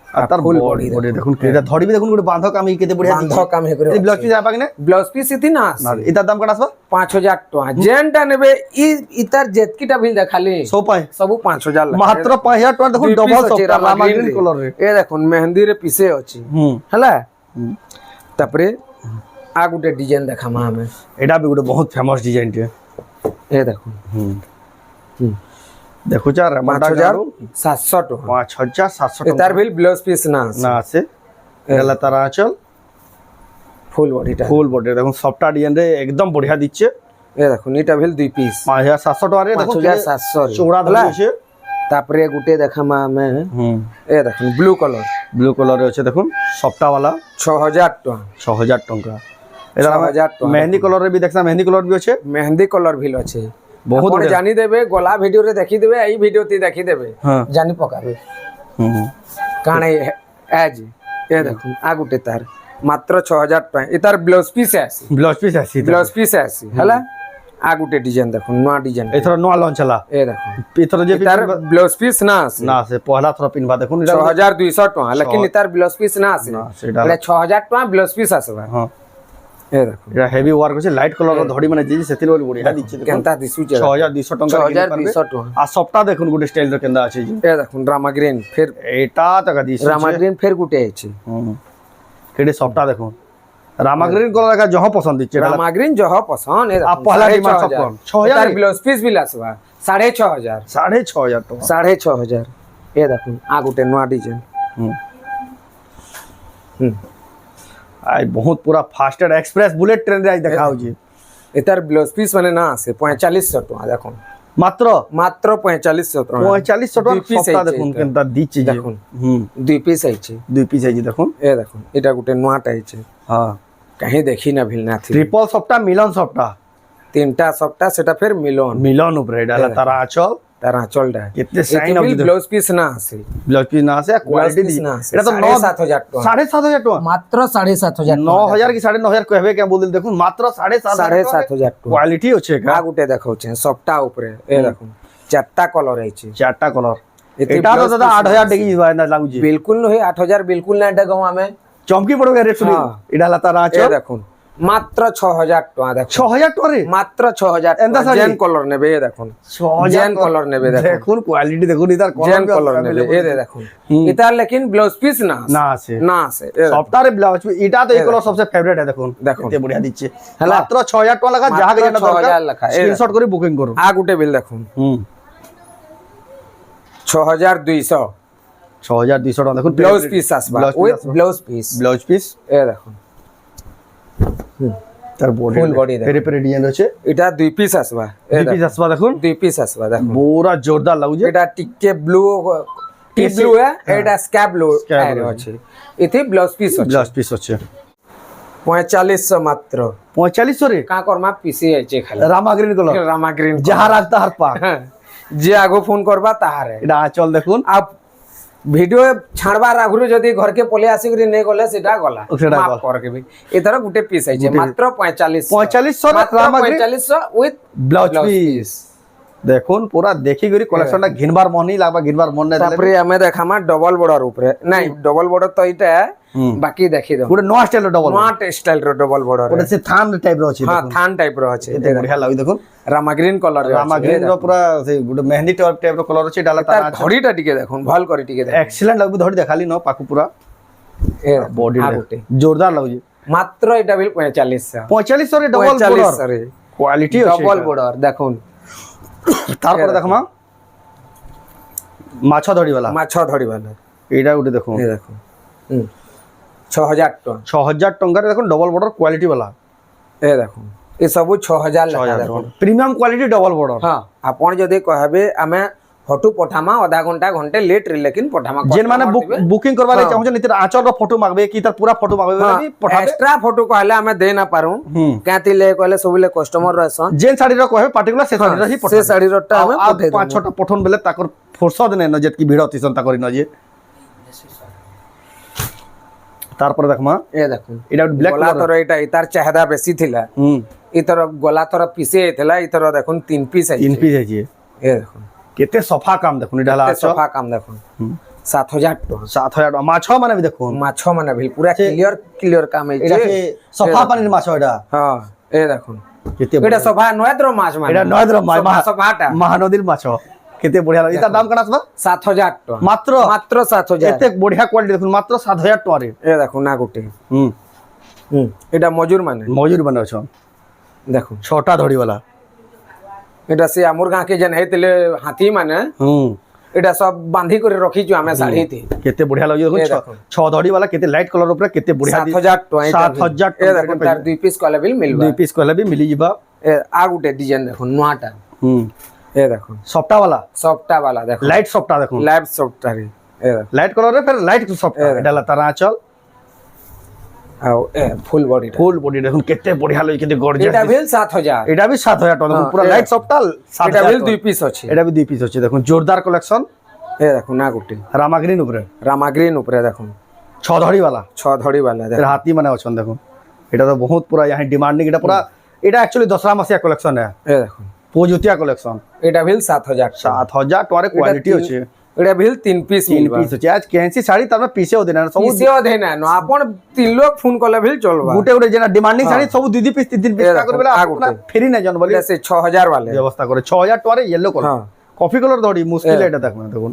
আর তার ফুল বডি বডি দেখুন এটা ধরিবি দেখুন গোটে বাঁধক আমি কেতে বড়িয়া বান্ধ কাম হে করে এই ব্লাউজ পিস আপাক না ব্লাউজ পিস ইতি না না এটার দাম কত আসবে 5000 টাকা যেনটা নেবে ইতার যেতকিটা ভিল দেখালি সব পাই সবু 5000 লাগে মাত্র 5000 টাকা দেখুন ডবল সফা রামা গ্রিন কলর রে এ দেখুন মেহেন্দি রে পিছে আছে হুম হেলা তারপরে আর গোটে ডিজাইন দেখামা আমি এটা বি গোটে বহুত ফেমাস ডিজাইন टे এ দেখুন হুম হুম দেখো যা রামাটা 5700 টাকা 5700 টাকা এটার বিল ব্লাউজ পিস না আছে। না আছে এটা তারা চল ফুল বডিটা ফুল বডি দেখুন সফটা ডিজাইন রে একদম বঢ়িয়া দিচ্ছে এ দেখুন এটা ভিল দুই পিস 5700 টাকা রে দেখুন 5700 চৌড়া ধরেছে তারপরে গোটে দেখামা আমি হুম এ দেখুন ব্লু কলর ব্লু কলর আছে দেখুন সফটা वाला 6000 টাকা 6000 টাকা এটা 6000 টাকা মেহেন্দি কলর রে বি দেখছা মেহেন্দি কলর বি আছে মেহেন্দি কলর ভিল আছে বহুত বহুত বঢ়িয়া। জানি দেবে গলা ভিডিও রে দেখি দেবে এই ভিডিওতে দেখি দেবে হ্যাঁ জানি পকাবে হুম কানে আজ এ দেখুন আ গোটে তার মাত্র 6000 টাকা এটার ব্লাউজ পিস আছে ব্লাউজ পিস আছে ব্লাউজ পিস আছে হেলা আ গোটে ডিজাইন দেখুন নয়া ডিজাইন এথর নোয়া লঞ্চ হলা এ দেখুন এথর যে তার ব্লাউজ পিস না আছে না আছে পহলা থর পিনবা দেখুন এটা 6200 টাকা লেকিন এটার ব্লাউজ পিস না আছে না, সেটা- এটা 6000 টাকা ব্লাউজ পিস আসবে হ্যাঁ এ দেখুন এটা হেভি ওয়ার্ক আছে লাইট কলর ধড়ি মানে যে সেতির বলি বড়িয়া দিচ্ছে দেখুন কেনতা দিসুছে 6200 টাকা 6200 টাকা আর সবটা দেখুন গুড স্টাইল র কেন্দা আছে যে এ দেখুন রামা গ্রিন ফের এটা টাকা দিছে রামা গ্রিন ফের গুটে আছে হুম কেডে সবটা দেখুন রামাগ্রিন কলর का जहां पसंद দিচ্ছে এটা রামা গ্রিন জহ পছন্দ এ आप पहला डिमांड सब कौन 6000 তার ব্লাউজ পিস বিল আসবা 6500 6500 টাকা 6500 এ দেখুন আ গুটে নয়া ডিজাইন হুম হুম আই বহুত পুরা ফাস্টেড এক্সপ্রেস বুলেট ট্রেন রে আই দেখাও যে এটার ব্লাউজ পিস মানে না আছে 4500 টাকা দেখুন মাত্র মাত্র 4500 টাকা 4500 টাকা দুই piece সবটা আইছে দেখুন এটা। কেনতা দিচ্ছে যে দেখুন। হুম দুই পিস আইছে দুই পিস আছে দেখুন এ দেখুন এটা গুটে নয়াটা আইছে হ্যাঁ কাহি দেখি না ভিল না থি ট্রিপল সবটা মিলন সবটা তিনটা সবটা সেটা ফের মিলন মিলন উপরে এটা হলা তারা আচল তার আঁচলটা কেতে সাইন অফ দিছে ব্লাউজ পিস না আছে ব্লাউজ পিস না আছে কোয়ালিটি piece দি না আছে, এটা তো 7500 টাকা। 7500 টাকা মাত্র 7500 9000 কি 9500 কহবে কে বল দেখুন মাত্র 7500 7500 টাকা কোয়ালিটি আছে গা গুটে দেখাউছে সবটা উপরে এ দেখুন চারটা কলর আইছে চারটা কলর এতে এটা তো blouse দাদা piece 8000 টাকা ইবা না লাগুছে বিলকুল নহে 8000 বিলকুল না দেখাও আমি চমকি পড়বে রে শুনি হ্যাঁ। এটা হলা তারা এ আচল দেখুন মাত্র 6000 টাকা দেখুন 6000 টাকা রে মাত্র 6000 এন্দা টাকা শাড়ি? জেন কলর নেবে এ দেখুন 6000 জেন কলর নেবে দেখুন দেখুন কোয়ালিটি দেখুন এটার জেন কলর নেবে এ দেখুন এটার লেকিন ব্লাউজ পিস না আছে। না আছে না আছে এ দেখুন। সপ্তাহে ব্লাউজ এটা তো এই কলর সবচেয়ে ফেভারিট है দেখুন দেখুন। এতে বড়িয়া দিচ্ছে হেলা? মাত্র 6000 টাকা লাগা মাত্র যাহাকে যেটা 6000 দরকার লেখা, এই স্ক্রিনশট করে বুকিং করুন আ গুটে বিল দেখুন হুম 6200 6200 টাকা দেখুন ব্লাউজ পিস আসবা with blouse piece blouse piece এ দেখুন তার বডি Full body দেখুন। পেরে পেরে ডিজাইন আছে এটা দুই পিস আসবা এ দুই পিস দেখুন। আসবা দেখুন দুই পিস আসবা দেখুন পুরা জোরদার লাগুছে এটা টিকে ব্লু টি ব্লু এ এটা স্কাই ব্লু Sky blue আছে এতে ব্লাউজ পিস আছে ব্লাউজ পিস আছে 4500 মাত্র 4500 রে কা করমা পিসি আছে খালি রামা গ্রিন কলর রামা গ্রিন যাহা রাখতা হার পা যে আগো ফোন করবা তাহারে এটা আঁচল দেখুন আপ ভিডিও ছাড়বার আগুরু যদি ঘরকে পলে আসিকরি নেই গলে সেটা গলা সেটা মাফ গলা। করকে ভাই এটার গুটে পিস আইছে মাত্র 4500 4500 মাত্র রামা গ্রিন 4500 উইথ ব্লাউজ পিস দেখুন পুরা দেখি গরি কালেকশনটা ঘিনবার মন নি লাগবা ঘিনবার মন না তারপরে আমি দেখামা ডবল বর্ডার উপরে নাই ডবল বর্ডার তো এটা বাকি দেখি দাও পুরো নয়া স্টাইল ডবল নট স্টাইল র ডবল বর্ডার ওটা সে থান টাইপ র আছে হ্যাঁ থান টাইপ র আছে এতে বঢ়িয়া লাগি দেখুন রামা গ্রিন কলর রামা গ্রিন র পুরা সে গুড মেহেন্দি টাইপ র কলর আছে ডালা তার তার ঘড়িটা টিকে দেখুন ভাল করে টিকে দেখুন এক্সিলেন্ট লাগবে ধরি দেখালি ন পাকু পুরা এ বডি আগুটে জোরদার লাগছে মাত্র এটা বিল 4500 4500 রে ডবল বর্ডার 4500 রে কোয়ালিটি আছে ডবল বর্ডার দেখুন তারপরে দেখমা মাছ ধরি वाला মাছ ধরি বালা এইটা উঠে দেখুন এই দেখুন 6000 টাকা 6000 টঙ্কারে দেখুন ডবল বর্ডার কোয়ালিটি वाला এই দেখুন এ সবু 6000 লেখা দেখুন প্রিমিয়াম কোয়ালিটি ডবল বর্ডার হ্যাঁ আপন যদি কহবে আমি ফটো পঠামা আধা ঘন্টা ঘন্टे लेट रे लेकिन पठामा जेन माने बुकिंग करवा ले चाहू नितिर आंचल रो फोटो मांगबे की तार पूरा फोटो मांगबे बोले भी पठाबे एक्स्ट्रा फोटो कहले हमें दे ना पारू काती ले कहले सबले कस्टमर रहसन जेन साड़ी रो कहबे पर्टिकुलर से साड़ी रो ही से पठाबे साड़ी रोटा हमें पठे पांच छटा पठन बेले ताकर फुर्सत नै न जेत की ভিড় অতিসন তা করি ন যে তারপরে দেখমা এ দেখুন এটা ব্ল্যাক গলা তোর এটা ইতার চাহিদা বেশি থিলা ইতর গলা তোর পিসে থিলা ইতর দেখুন 3 পিস আছে 3 পিস আছে এ দেখুন কেতে সফা কাম দেখুন এটা হলা এতে সফা কাম দেখুন 7000 টাকা 7000 টাকা মাছ মানে भी দেখুন মাছ মানে ভিল পুরা ক্লিয়ার কাম এটা হইছে সে সফা পানির মাছ এটা হ্যাঁ এ দেখুন কেতে এটা সফা নয়দ্র মাছ মানে এটা নয়দ্র মাছ সফাটা মহানদীর মাছ কেতে বড়িয়া লাগে এটা দাম কেন আসবা 7000 টাকা মাত্র মাত্র 7000 এতে বড়িয়া কোয়ালিটি দেখুন মাত্র 7000 টাকা রে এ দেখুন না গুটে এটা মজুর মানে মজুর বানাছ দেখুন ছটা ধড়ি वाला এটা সে আমর গাঁ কে জেন হেতলে হাতি মানে এটা সব বাঁধি করে রাখিছু আমি শাড়িতে কেতে বড়িয়া লাগে দেখুন ছ ধড়ি वाला কেতে লাইট কলর উপরে কেতে বড়িয়া 7000 টাকা 7000 এ দেখুন তার দুই পিস কলে বিল মিলবা দুই পিস কলে भी মিলি যাবা এ আ গুটে ডিজাইন দেখুন নোয়াটা এ দেখুন সফটা वाला সফটা वाला দেখুন লাইট সফটা দেখুন লাইভ সফটা রে এ দেখুন লাইট কলর রে ফির লাইট সফটা ডালা তারা আঁচল আও এ ফুল বডি ফুল বডি দেখুন কেতে বড়িয়া লাগে কেতে গর্জিয়াস এটা বিল 7000 এটা भी 7000 টাকা দেখুন পুরো লাইট সফটা এটা বিল দুই পিস আছে এটা भी দুই পিস আছে দেখুন জোরদার কালেকশন এ দেখুন না গুটে রামাগ্রিন উপরে রামাগ্রিন উপরে দেখুন ছ ধড়ি वाला 6 ধড়ি वाला এর দেখুন হাতি মানে আছেন দেখুন এটা তো বহুত পুরা ইয়াহ ডিমান্ডিং এটা পুরা এটা एक्चुअली দশরা মাসিয়া কালেকশন है এ দেখুন পোজুতিয়া কালেকশন এটা বিল 7000 7000 টাকার কোয়ালিটি আছে এটা বিল 3 পিস তিন পিস আছে আজ কেনসি শাড়ি তার পিসেও দেনা সব পিসেও দেনা ন আপন তিন লোক ফোন করলে বিল চলবা গুটে গুটে যেটা ডিমান্ডিং শাড়ি সব দুই দুই পিস তিন তিন পিস কা করে বেলা আপনা ফেরি না জান বলি এটা সে 6000 वाले ব্যবস্থা করে 6000 টাকার ইয়েলো কালার হ্যাঁ কফি কালার ধড়ি মুশকিল এটা দেখুন দেখুন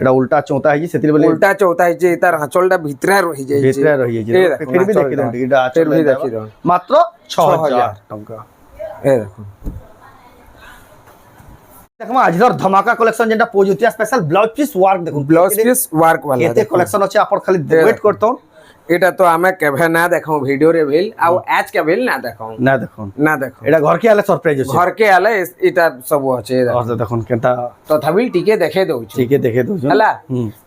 এটা উল্টা চৌতা হই সেতির বলে উল্টা চৌতা হইছে তার হাঁচলটা ভিতরে রহি যাইছে ভিতরে রহি যাইছে ফির भी দেখি দেন এটা আছে ফির भी দেখি দেন মাত্র 6000 টাকা এ দেখুন দেখো আজর ধমাকা কালেকশন যেটা পোজুতিয়া স্পেশাল ব্লাউজ পিস ওয়ার্ক দেখুন ব্লাউজ পিস ওয়ার্ক वाला এতে কালেকশন আছে আপন খালি ওয়েট করতো এটা তো আমি কেভে না দেখাও ভিডিও রে ভিল আর আজ কে ভিল না দেখাও না দেখুন না দেখো এটা ঘর কি আলে সারপ্রাইজ আছে ঘর কে আলে এটা সব আছে দেখুন কেনটা তথাপি টিকে দেখে দউছি ঠিক দেখে দউছন হলা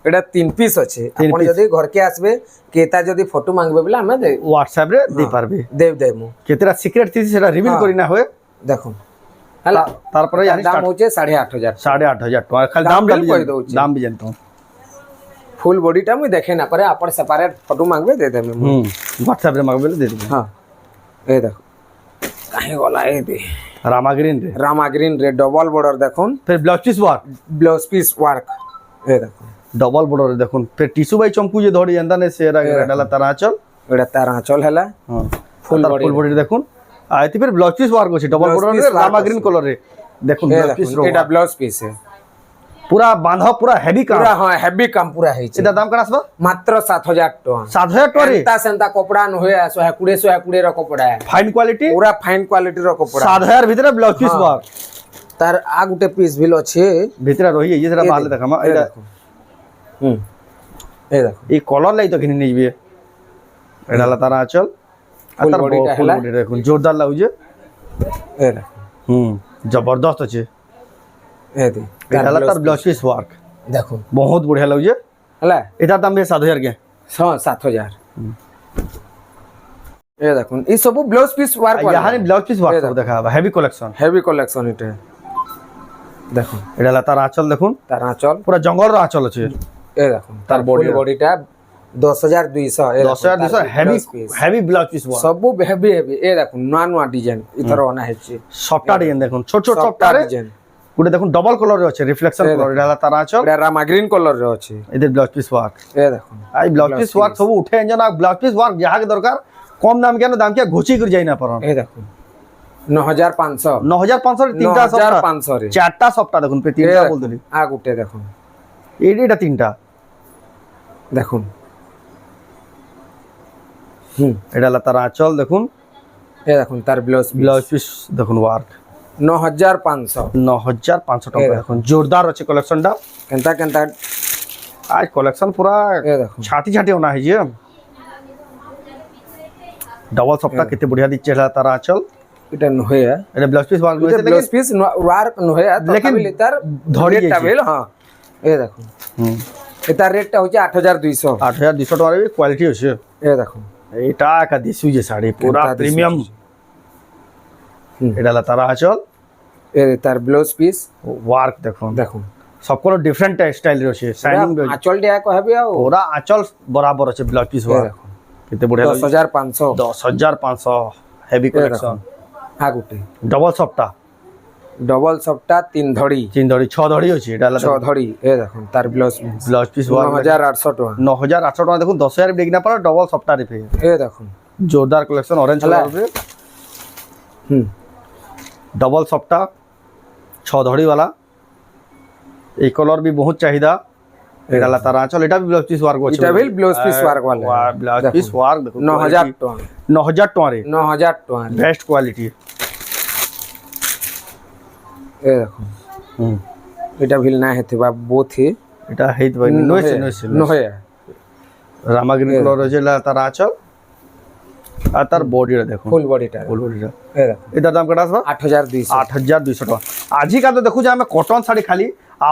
এটা 3 পিস আছে আপন যদি ঘর কে আসবে কেতা যদি ফটো মাগবে বলে আমি হোয়াটসঅ্যাপ রে দি পারবে দেব দেমু কেতেরা সিক্রেট থিস সেটা রিভিল করি না হয় দেখুন হলা তারপরে জানি দাম হচ্ছে 8500 8500 টাকা খালি দাম কই দউছি দাম भी জানতো ফুল বডিটা আমি দেখে না পারে আপন সেপারেট ফটো মাগবে দে দেমু হোয়াটসঅ্যাপ রে মাগবে দে দেব হ্যাঁ এই দেখো কাহে গলা এই দে রামাগ্রিন রে রামাগ্রিন রে ডবল বর্ডার দেখুন ফির blouse piece work blouse piece work এই দেখুন ডবল বর্ডার দেখুন ফির টিস্যু বাই চমকু যে ধরি এন্ডা নে সেরা ডালা তারা আচল এটা তার আঁচল হেলা হ্যাঁ ফুল বডি দেখুন আর এতে ফির ব্লাউজ পিস ওয়ার্ক আছে ডবল বর্ডার রে রামাগ্রিন কালার রে দেখুন ব্লাউজ পিস এটা ব্লাউজ পিস है পুরা বাঁধা পুরা হেভি কাম পুরা হ্যাঁ হেভি কাম পুরা হইছে এটা দাম কেন আসবা মাত্র 7000 টাকা 7000 টাকা রে তা সেন্তা কপড়া ন হয়ে আসো হ্যাঁ কুড়ে র কপড়া ফাইন কোয়ালিটি পুরা ফাইন কোয়ালিটি র কপড়া 7000 ভিতরে ব্লাউজ পিস ওয়ার্ক তার আ গুটে পিস ভিল আছে ভিতরে রহি এই যেটা ভালো দেখামা এটা এই দেখো এই কলার লাই তো কিনে নিবি এটা লা তারা আচল আর তার বডিটা ফুল বডি দেখুন জোরদার লাগছে এই দেখো জবরদস্ত আছে এই দে এটা লা তার ব্লাউজ পিস ওয়ার্ক দেখুন ବହୁତ ବଢିଆ ଲାଗୁଛି ହେଲା ଏଟାର ଦାମ ବି 7000 के ହଁ 7000 ଏ ଦେଖୁন এই ସବୁ ବ୍ଲାଉଜ ପିସ୍ ୱାର୍କ यहाँ ब्लाउज पीस वर्क सब देखा हेवी कलेक्शन হেভি কলেকশন এটা দেখুন এটা হলা তার আঁচল দেখুন তার আঁচল পুরা জঙ্গল র আঁচল আছে এ দেখুন তার বডিটা 10200 10200 heavy heavy blouse piece work ସବୁ হেভি হেভি এ দেখুন নূଆ নୂଆ ডিজাইন ইথর অনা হেছি সফটা ডিজাইন দেখুন ছোট ছোট সফটা রে ডিজাইন গোটে দেখুন ডবল কলর রে আছে রিফ্লেকশন কলর এটা হলা তার আঁচল এটা রামা গ্রিন কলর রে আছে এদের ব্লাউজ পিস ওয়ার্ক এ দেখুন আই ব্লাউজ পিস ওয়ার্ক সব উঠে এঞ্জন ব্লাউজ পিস ওয়ার্ক যাহা কে দরকার কম দাম কেন দাম কে ঘুচি করে যাই না পারন এ দেখুন 9500 9500 রে তিনটা সফটা 9500 রে চারটা সফটা দেখুন পে তিনটা বলদলি আ গুটে দেখুন এটা তিনটা দেখুন এটা হলা তার আঁচল দেখুন এ দেখুন তার ব্লাউজ পিস দেখুন ওয়ার্ক 9500 9500 টাকা দেখুন জোরদার আছে কলেকশনটা কেনতা কেনতা আজ কলেকশন পুরা এ দেখুন ছাতি ছাতি হোনা है जी डबल सप्ताह कितने बढ़िया दिखे है तारा आंचल এটা নহে এটা ব্লাউজ পিস ওয়ার্ক এটা ব্লাউজ পিস ওয়ার্ক নহে लेकिन তথাপি তার ধরি রেটটা বেল হ্যাঁ এ দেখুন এটা রেটটা হচ্ছে 8200 8200 টাকা রে কোয়ালিটি আছে এ দেখুন এটা का दिसु जे साड़ी पूरा এটা प्रीमियम এটা লা তারা আঁচল এ তার ব্লাউজ পিস ওয়ার্ক দেখুন দেখুন सबको डिफरेंट स्टाइल रे আছে শাইনিং আঁচল দিয়া কহবি আও पूरा आंचल बराबर আছে ব্লাউজ পিস ওয়ার্ক দেখুন कितने बढ़िया 10500 10500 हेवी कलेक्शन আ গুটে डबल सप्ताह ডবল সফটা 3 ধড়ি 3 ধড়ি 6 ধড়ি আছে এটা লা 6 ধড়ি এ দেখুন তার blouse piece blouse piece work 9800 টাকা 9800 টাকা দেখুন 10000 বেগ না পারে ডবল সপ্তাহ রে এ দেখুন जोरदार कलेक्शन ऑरेंज ହେଲା। कलर रे डबल सप्ताह 6 धड़ी वाला এই কলর भी बहुत चाहिदा এটা লা তার আঁচল এটা भी ব্লাউজ পিস ওয়ার্ক আছে এটা বিল ব্লাউজ পিস ওয়ার্ক वाला ব্লাউজ পিস ওয়ার্ক দেখুন 9000 টাকা 9000 টাকা রে 9000 টাকা বেস্ট কোয়ালিটি এ দেখুন এটা বিল না হেতিবা বোথি এটা হেইত ভাই নইছে নহে রামাগ্রিন কলর আছে লা তার আঁচল আর তার বডিটা দেখুন ফুল বডিটা ফুল বডিটা এ দেখুন এটার দাম কেটা আসবা 8200 8200 টাকা আজিকাল তো দেখু যে আমি কটন শাড়ি খালি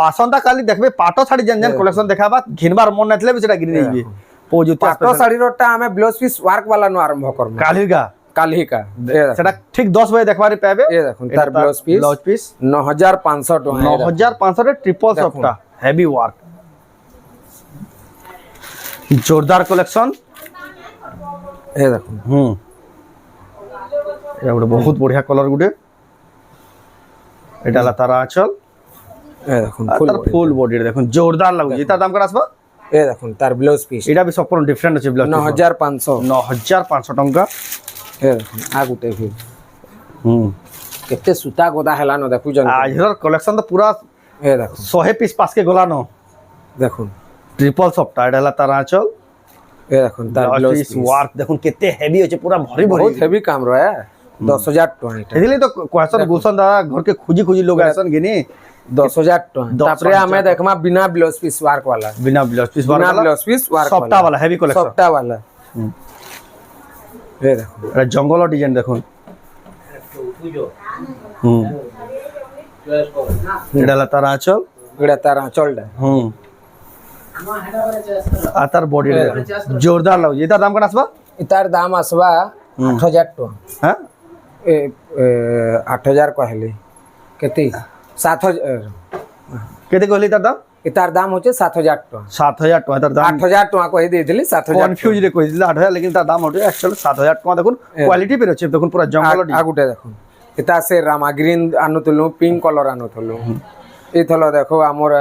আসন্তা কালি দেখবে পাট শাড়ি যেন যেন কলেকশন দেখাবা ঘিনবার মন নাইলে ବି সেটা ঘিনি নেইবি পৌজুতি পাট শাড়িরটা আমি ব্লাউজ পিস ওয়ার্ক वाला নো আরম্ভ করব কালিগা কালিকা এ দেখুন সেটা ঠিক 10 বাজে দেখবারে পাবে এ দেখুন তার ব্লাউজ পিস 9500 টাকা 9500 রে ট্রিপল সফটা হেভি ওয়ার্ক जोरदार कलेक्शन এ দেখুন এটা ଗୋଟେ ବହୁତ ବଢିଆ କଲର ଗୋଟେ এটা লা তার আঁচল এ দেখুন আর তার ফুল বডি দেখুন জোরদার লাগুছে এটা দাম কেটা আসবা এ দেখুন তার ব্লাউজ পিস এটা भी সম্পূর্ণ ডিফারেন্ট আছে ব্লাউজ 9500 9500 টଙ୍କା এ দেখুন আ গুটে ভি কেতে সুতা গোদা হেলানো দেখু জন আজর কলেকশন তো পুরা এ দেখুন 100 পিস পাস কে গোলানো দেখুন ট্রিপল সফটা এটা লা তার আঁচল এ দেখুন তার ব্লাউজ পিস ওয়ার্ক দেখুন কেতে হেভি আছে পুরা ভরি ভরি বহুত হেভি কাম রয়ে 10000 টাকা এটা এদিলে তো কোয়েশ্চন গুলশন দাদা ঘর के খুঁজি খুঁজি লোক আসন গিনি 10000 টাকা তারপরে আমি দেখমা বিনা ব্লাউজ পিস ওয়ার্ক वाला बिना ब्लाउज पीस বিনা वाला ব্লাউজ পিস ওয়ার্ক সফটা वाला হেভি কলেকশন সফটা वाला এ দেখুন এটা জঙ্গল ডিজাইন দেখুন এটা লা তার আঁচল এটা তার আঁচলটা আর তার বডি দেখুন জোরদার লাগুছে এটার দাম কেটা আসবা এটার দাম আসবা 8000 টাকা হ্যাঁ এ 8000 কহলি কেতে 7000 কেতে কইলি তার দাম এটার দাম হচ্ছে 7000 টাকা 7000 টাকা তার দাম 8000 টাকা কই দিয়েছিলি 7000 কনফিউজ রে কইছিল 8000 লেকিন তার দাম হচ্ছে অ্যাকচুয়ালি 7000 টাকা দেখুন কোয়ালিটি বের হচ্ছে দেখুন পুরো জঙ্গল আগুটে দেখুন এটা সে রামা গ্রিন আনুতলু পিঙ্ক কলর আনুতলু এইথলো দেখো আমার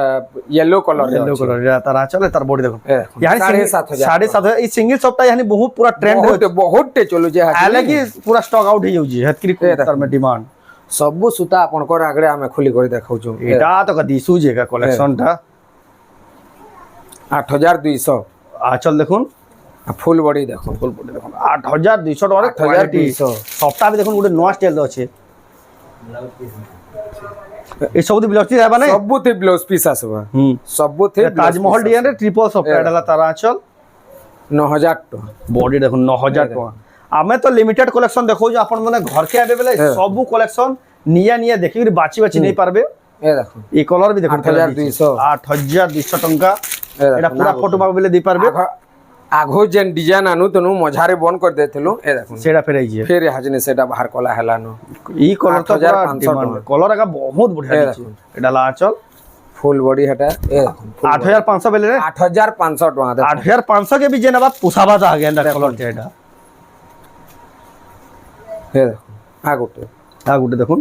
येलो कलर येलो कलर তার আঁচলে তার বডি দেখুন এ, यानी 7500 এই সিঙ্গেল শপটা यानी বহুত পুরা ট্রেন্ড बहुत चलो जे आले कि पूरा स्टॉक आउट हो जाउजी हेतकरी तार में डिमांड सब सुता आपनकर आगरे आमे खुली कर देखाउ छु এটা তো কদি সুজে কা কালেকশনটা 8200 আঁচল দেখুন ফুল বডি দেখো ফুল বডি দেখুন 8200 টাকা কোয়ালিটি 8200 সবটা भी দেখুন গোটে নয়া স্টাইল আছে এই সব ব্লাউজ পিস আবা নাই सबुते ब्लाउज पीस आसबा सबुते তাজমহল ডিজাইন রে ট্রিপল সফটা এটা তার আঁচল 9000 টাকা বডি দেখুন 9000 টাকা আমি তো লিমিটেড কালেকশন দেখো যে আপন মানে ঘর কে আবে বেলে সব কালেকশন নিয়া নিয়া দেখি বাছি বাছি নেই পারবে এ এ দেখুন এই কলর বি দেখুন 8200 8200 টঙ্কা এ এটা পুরা ফটো মাগ বলে দি পারবে আঘো যেন ডিজাইন আনু তনু মঝারে বন্ধ করে দেথিলু এ দেখুন সেটা ফেরাইছে ফের হাজনে সেটা বাহার কলা হেলানো এই কলর তো 8500 টাকা। কলর আগা বহুত বঢ়িয়া এ দিছে এটা লা চল ফুল বডি হেটা এ দেখুন 8500 বেলে রে 8500 টাকা দেখুন 8500 के भी जेना बात पुसाबा था गेंदा कलर के এটা এ দেখুন আগোটে গুটে দেখুন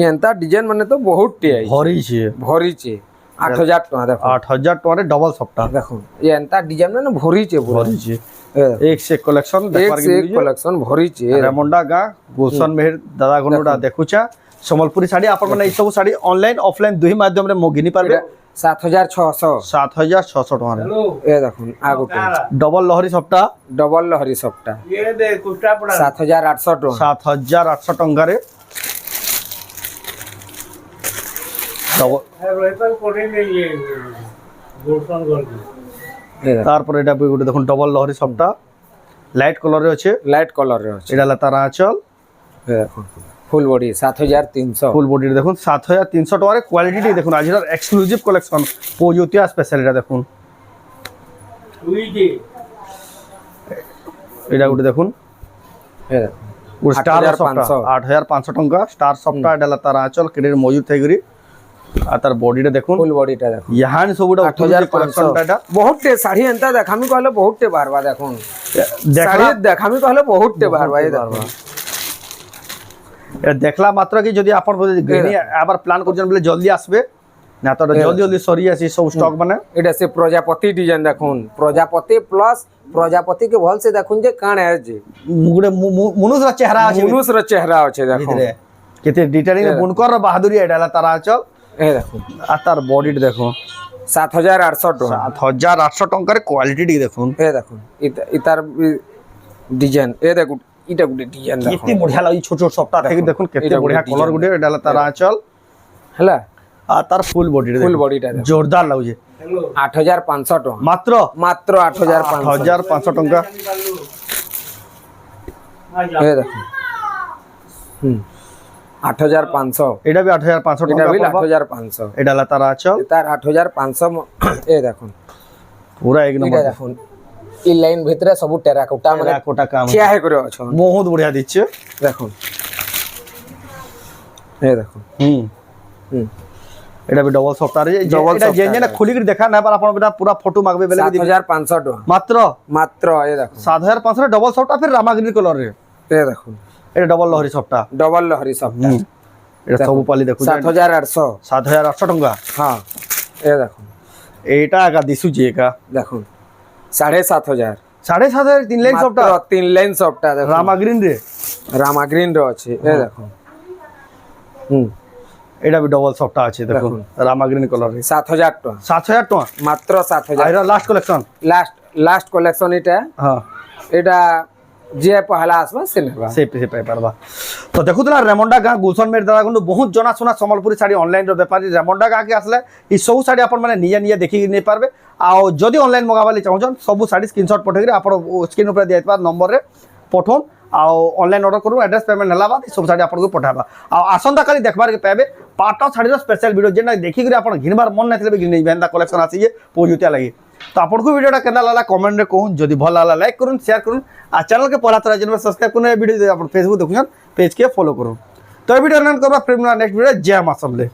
এন্তা ডিজাইন মানে তো বহুত টি আই ভরিছে ভরিছে 8000 টাকা দেখুন 8000 টাকা ডবল সফটা দেখুন এন্তা ডিজাইন মানে ভরিছে পুরো ভরিছে এ एक से कलेक्शन এক देखबार সে के এক কালেকশন ভরিছে रेमंडा गा गुलशन मेहर दादा गनुडा देखुचा সম্বলপুরি শাড়ি আপন মানে এই সব শাড়ি অনলাইন অফলাইন দুই মাধ্যমে মগিনি পারবে 7600 7600 টাকা এ দেখুন আগোটে ডবল লহরি সফটা ডবল লহরি সবটা ये दे कुर्ता पड़ा 7800 টাকা 7800 টঙ্কারে ডবল है वेपन कोडी में ये गुलशन गोल এ দেখুন তারপরে এটা গুটে দেখুন ডবল লহরি সফটা লাইট কালারে আছে লাইট কালার রে আছে এটা তার আঁচল এ দেখুন ফুল বডি 7300 ফুল বডি দেখুন 7300 টাকার কোয়ালিটি দেখুন আজকের এক্সক্লুসিভ কালেকশন পৌজুতিয়া স্পেশাল এটা দেখুন हुई जी এটা গুটে দেখুন এ দেখুন স্টার 8500 8500 টঙ্কা স্টার সফটা এটা তার আঁচল কেডের মজুদ থাইগরি আর তার বডিটা দেখুন ফুল বডিটা দেখুন ইয়াহান সবুটা 8500 এটা বহুত টে শাড়ি এন্তা দেখামি কহলে বহুত টে বারবা দেখুন দেখলা শাড়ি দেখামি কহলে বহুত টে বারবা এই দেখুন এটা দেখলা মাত্র কি যদি আপন গিনি আবার প্ল্যান করছেন বলে জলদি আসবে না তো জলদি জলদি সরি আসি সব স্টক মানে এটা সে প্রজাপতি ডিজাইন দেখুন প্রজাপতি প্লাস প্রজাপতি কে ভাল সে দেখুন যে কাণ আছে মুগুড়ে মনুষ্যর চেহারা আছে মনুষ্যর চেহারা আছে দেখুন ভিতরে কেতে ডিটেলিং বুনকর বাহাদুরি এটা তার আঁচল এ দেখুন আর তার বডিটা দেখুন 7800 টাকা 7800 টঙ্কার কোয়ালিটি দেখুন এ দেখুন ইতার ডিজাইন এ দেখুন এটা গুটে ডিজাইন দেখুন কেতে বঢ়িয়া লাগি ছোট ছোট সপ্তাহ থেকে দেখুন কেতে এটা বঢ়িয়া ଗୋଟେ কলর গুটে এটা তার আঁচল হেলা আর তার ফুল বডিটা ফুল বডিটা দেখুন জোরদার লাগুছে 8500 টাকা মাত্র মাত্র 8500 8500 টঙ্কা এ দেখুন 8500 এটা বি 8500 এটা টঙ্কা বিল পড়বা। 8500 এটা তার আঁচল তার 8500 এ দেখুন পুরা এক এটা নম্বর দেখুন এই লাইন ভিতরে সব টেরাকোটা মানে কোটা কাম ঠিয়া হে করে অছন বহুত বঢ়িয়া দিচ্ছে দেখুন এ দেখুন হুম হুম এটা বি ডবল সফটওয়্যার Double এটা যে software যে খুলি করে দেখা না পার আপন এটা পুরা ফটো মাগবে বেলে দিবে 7500 টাকা মাত্র মাত্র এ দেখুন 7500 ডবল সফটওয়্যার ফির রামাগ্রি কলর রে এ দেখুন এটা ডবল লহরি সফটওয়্যার ডবল লহরি সবটা এটা সব পালি দেখুন 7800 7800 টঙ্কা হ্যাঁ এ দেখুন এইটা আগা দিছুছি একা দেখুন 7500 7500 তিন লাইন সফটওয়্যার মাত্র 3 লাইন সবটা দেখুন রামাগ্রিন রে রামাগ্রিন র আছে এ দেখুন হুম এটা বি ডবল সফটওয়্যার আছে দেখুন দেখুন। রামাগ্রিন কলর রে 7000 টাকা 7000 টাকা মাত্র 7000 আর এটা লাস্ট কালেকশন লাস্ট কালেকশন এটা হ্যাঁ এটা যে পহলা আসবা সে নেবা সে পাইপারবা তো দেখুতলা রেমন্ডা গাঁ গুলশন মের দাদা কিন্তু বহুত জনাশুনা সম্বলপুরী শাড়ি অনলাইন বেপারী রেমন্ডা গাঁকে আসলে এই সবু শাড়ি আপন মানে নিজে নিজে দেখি নেই পারবে আর যদি অনলাইন মগাবালি চাহুছন সবু শাড়ি স্ক্রিনশট পঠাইকি আপনার স্ক্রিন উপরে দিয়েଥିବା নম্বরে পঠন ଆଉ ଅନଲାଇନ୍ ଅର୍ଡର କରୁ ଆଡ୍ରେସ୍ ପେମେଣ୍ଟ ହେଲା ବାଦ ସବୁ ଶାଢ଼ୀ ଆପଣଙ୍କୁ ପଠାଇବା ଆଉ ଆସନ୍ତାକାଲି ଦେଖିବାରକେ ପାଇବେ ପାଟ ଶାଢ଼ୀର ସ୍ପେଶାଲ ଭିଡ଼ିଓ ଯେନ୍ଟା ଦେଖିକରି ଆପଣ ଘିନବାର ମନ ନାଇଥିଲେ ବି ଘିନି ଏନ୍ତା କଲେକ୍ସନ ଆସିଛେ ପୋଜୁତିଆ ଲାଗି ତ ଆପଣଙ୍କୁ ଭିଡ଼ିଓଟା କେନ୍ତା ଲାଗଲା କମେଣ୍ଟରେ କହୁନ୍ ଯଦି ଭଲ ଲାଗଲା ଲାଇକ୍ করুন শেয়ার করুন আর চ্যানেলকে পহলা থরা যেন সবস্ক্রাইব করুন এই ভিডিও আপনার ফেসবুক দেখুন পেজকে ফলো করুন তো এই ভিডিও রান করবা ফির নেক্সট ভিডিও জয় মা सबले।